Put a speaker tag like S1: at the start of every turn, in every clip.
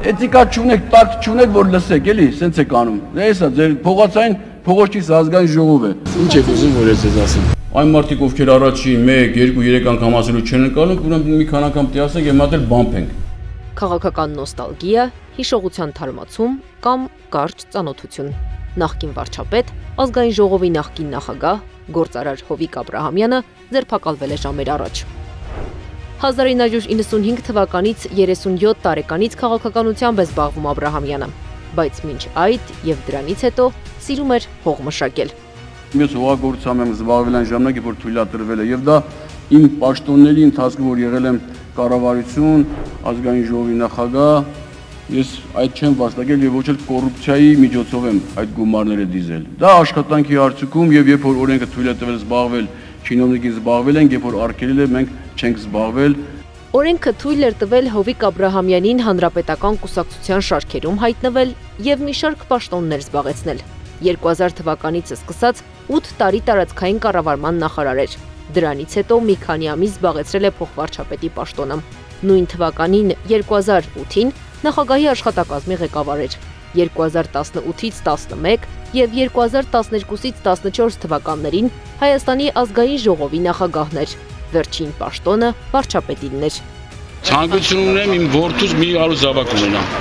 S1: Էթիկա չունեք, տակ չունեք, որ լսեք, էլի, սենց եք անում։ Դե էսա ձեր փողոցային փողոցից ազգային ժողով է։ Ինչ եք ուզում որ ես ձեզ ասեմ։ Այն մարդիկ ովքեր առաջի 1, 2, 3 անգամ ասելու չեն ընկալում, ուրեմն մի քանի անգամ տի ասենք եւ մատել բամփենք։
S2: Քաղաքական նոստալգիա, հիշողության թարմացում կամ կարճ ծանոթություն։ Նախկին վարչապետ, ազգային ժողովի նախկին նախագահ, գործարար Հովիկ Աբրահամյանը ձերբակալվել է ժամեր առաջ։ 1995 թվականից 37 տարեկանից քաղաքականությամբ է զբաղվում Աբրահամյանը, բայց մինչ այդ եւ դրանից հետո սիրում էր հող մշակել։
S1: Ես հողագործությամբ եմ զբաղվել այն ժամանակ, երբ որ թույլատրվել է եւ դա իմ պաշտոնների ընթացքում որ եղել եմ կառավարություն, ազգային ժողովի նախագահ, ես այդ չեմ վաստակել եւ ոչ էլ կոռուպցիայի միջոցով եմ այդ գումարները դիզել։ Դա աշխատանքի արդյունքում եւ երբ որ օրենքը թույլ է տվել զբաղվել, չինովնիկին զբաղվել են, երբ որ արգելել է, մենք չենք զբաղվել։
S2: Օրենքը թույլ էր տվել Հովիկ Աբրահամյանին հանրապետական կուսակցության շարքերում հայտնվել եւ մի շարք պաշտոններ զբաղեցնել։ 2000 թվականից սկսած 8 տարի տարածքային կառավարման նախարար էր։ Դրանից հետո մի քանի ամիս զբաղեցրել է փոխվարչապետի պաշտոնը։ Նույն թվականին 2008-ին նախագահի աշխատակազմի ղեկավար էր։ 2018-ից 11 եւ 2012-ից 14 թվականներին Հայաստանի ազգային ժողովի նախագահն էր։ Վերջին պաշտոնը վարչապետինն էր։
S1: Ցանկություն ունեմ իմ որդուս մի արու զավակ ունենամ։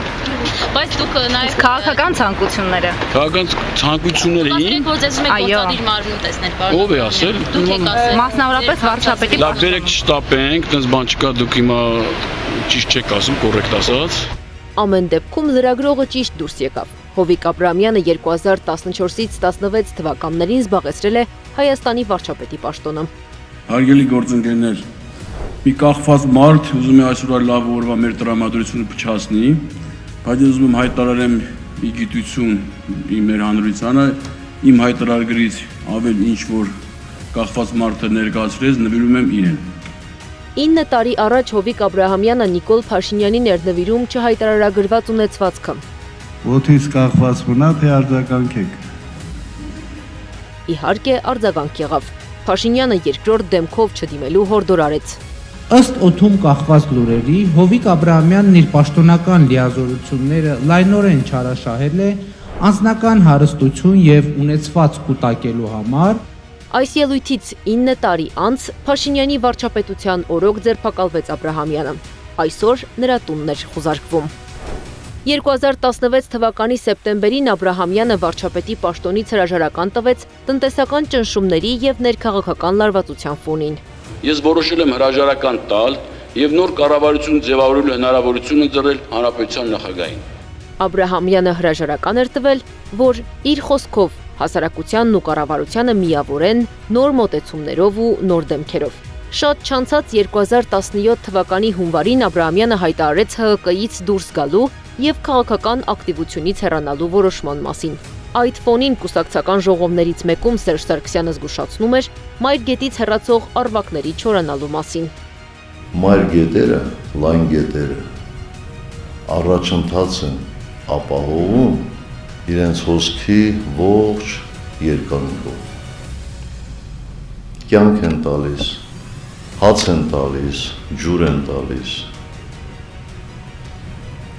S3: Բայց դուք նաև քաղաքական ցանկությունները։
S1: Քաղաքական ցանկությունները
S3: ին։ Որ ձեզ մեկ գործադիր մարմին տեսնել, պարոն։
S1: Ով է ասել։
S3: Մասնավորապես վարչապետի
S1: Լավ, դերեք չշտապենք, տես բան չկա, դուք հիմա ճիշտ չեք ասում, կոռեկտ ասած։
S2: Ամեն դեպքում լրագրողը ճիշտ դուրս եկավ։ Հովիկ Աբրահամյանը 2014-ից 16 թվականներին զբաղեցրել է Հայաստանի վարչապետի պաշտոնը։
S1: Հարգելի գործընկերներ, մի կախված մարդ ուզում է այսօր լավ օրվա մեր տրամադրությունը փչացնի, բայց ես ուզում եմ հայտարարեմ մի գիտություն մեր հանրությանը, իմ հայտարարագրից ավել ինչ որ կախված մարդը ներկայացրեց, նվիրում եմ իրեն։
S2: 9 տարի առաջ Հովիկ Աբրահամյանը Նիկոլ Փաշինյանին էր նվիրում չհայտարարագրված ունեցվածքը։
S4: Ոտից կախված մնա, թե արձագանքեք։
S2: Իհարկե, արձագանք եղավ։ Փաշինյանը երկրորդ դեմքով չդիմելու հորդոր արեց։
S5: Ըստ օդում կախված լուրերի, Հովիկ Աբրահամյանն իր պաշտոնական լիազորությունները լայնորեն չարաշահել է անձնական հարստություն եւ ունեցված կուտակելու համար։
S2: Այս ելույթից 9 տարի անց Փաշինյանի վարչապետության օրոք ձերբակալվեց Աբրահամյանը։ Այսօր նրա տունն էր խուզարկվում։ 2016 թվականի սեպտեմբերին Աբրահամյանը վարչապետի պաշտոնից հրաժարական տվեց տնտեսական ճնշումների եւ ներքաղաքական լարվածության ֆոնին։
S1: Ես որոշել եմ հրաժարական տալ եւ նոր կառավարություն ձևավորելու հնարավորություն ընձեռել հանրապետության նախագահին։
S2: Աբրահամյանը հրաժարական էր տվել, որ իր խոսքով հասարակությանն ու կառավարությանը միավորեն նոր մոտեցումներով ու նոր դեմքերով։ Շատ չանցած 2017 թվականի հունվարին Աբրահամյանը հայտարարեց ՀՀԿ-ից դուրս գալու եւ քաղաքական ակտիվությունից հեռանալու որոշման մասին։ Այդ ֆոնին կուսակցական ժողովներից մեկում Սերժ Սարգսյանը զգուշացնում էր մայր գետից հեռացող առվակների չորանալու մասին։
S6: Մայր գետերը, լայն գետերը առաջընթաց են ապահովում իրենց հոսքի ողջ երկայնքով։ Կյանք են տալիս, հաց են տալիս, ջուր են տալիս։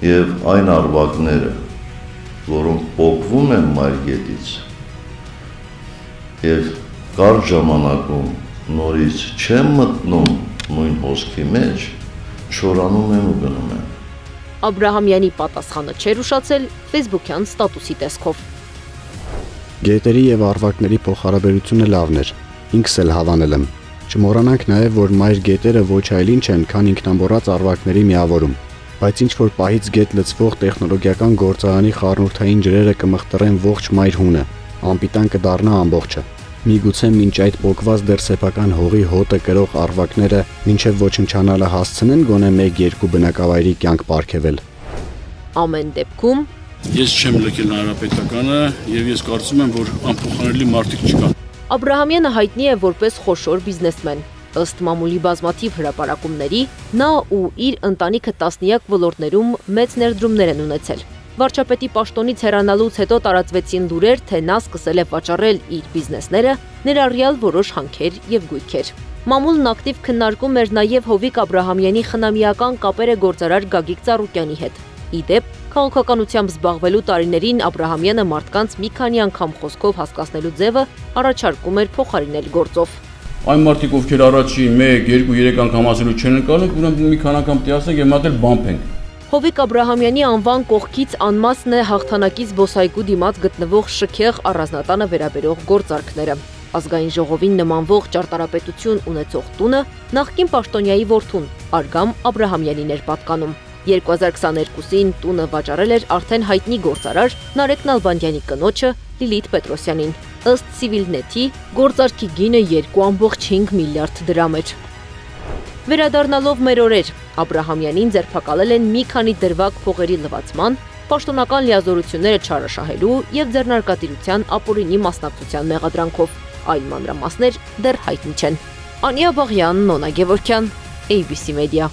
S6: Եվ այն առվակները, որոնք պոկվում են մայր գետից եւ կարճ ժամանակում նորից չեն մտնում նույն հոսքի մեջ, չորանում են ու գնում են։
S2: Աբրահամյանի պատասխանը չէր ուշացել Facebook-յան ստատուսի տեսքով։
S7: Գետերի եւ առվակների փոխհարաբերությունը լավն էր, ինքս էլ հավանել եմ։ Չմոռանանք նաեւ, որ մայր գետերը ոչ այլ ինչ են, քան ինքնամոռաց առվակների միավորում, բայց ինչ որ պահից գետ լցվող տեխնոլոգիական գործարանի խառնուրդային ջրերը կմխտրեն ողջ մայր հունը, անպիտան կդառնա ամբողջը։ Միգուցե մինչ այդ պոկված դեռ սեփական հողի հոտը կրող առվակները մինչև ոչնչանալը հասցնեն գոնե 1-2 բնակավայրի կյանք պարգևել։
S2: Ամեն դեպքում
S1: ես չեմ լքել հանրապետականը եւ ես կարծում եմ, որ անփոխանելի մարդիկ չկան։
S2: Աբրահամյանը հայտնի է որպես խոշոր բիզնեսմեն։ Ըստ մամուլի բազմաթիվ հրապարակումների, նա ու իր ընտանիքը տասնյակ ոլորտներում մեծ ներդրումներ են ունեցել։ Վարչապետի պաշտոնից հեռանալուց հետո տարածվեցին լուրեր, թե նա սկսել է վաճառել իր բիզնեսները, ներառյալ որոշ հանքեր եւ գույքեր։ Մամուլն ակտիվ քննարկում էր նաեւ Հովիկ Աբրահամյանի խնամիական կապերը գործարար Գագիկ Ծառուկյանի հետ։ Ի դեպ, քաղաքականությամբ զբաղվելու տարիներին Աբրահամյանը մարդկանց մի քանի անգամ խոսքով հասկացնելու ձևը առաջարկում էր փոխարինել գործով։
S1: Այն մարդիկ, ովքեր առաջին 1, 2, 3 անգամ ասելու չեն ընկալում, ուրեմն մի քանի անգամ տիասեք եւ մատել բամփենք։
S2: Հովիկ Աբրահամյանի անվան կողքից անմասն է հաղթանակի զբոսայգու դիմաց գտնվող շքեղ առանձնատանը վերաբերող գործարքները։ Ազգային ժողովին նմանվող ճարտարապետություն ունեցող տունը նախկին պաշտոնյայի որդուն Արգամ Աբրահամյանին էր պատկանում։ 2022-ին տունը վաճառել էր արդեն հայտնի գործարար Նարեկ Նալբանդյանի կնոջը Լիլիթ Պետրոսյանին։ Ըստ Civilnet-ի գործարքի գինը 2.5 միլիարդ դրամ էր։ Վերադառնալով մեր օրեր, Աբրահամյանին ձերբակալել են մի քանի դրվագ փողերի լվացման, պաշտոնական լիազորությունները չարաշահելու եւ ձեռնարկատիրության ապօրինի մասնակցության մեղադրանքով։ Այլ մանրամասներ դեռ հայտնի չեն։ Անիա Բաղյան, Նոնա Գևորգյան, ABC Media։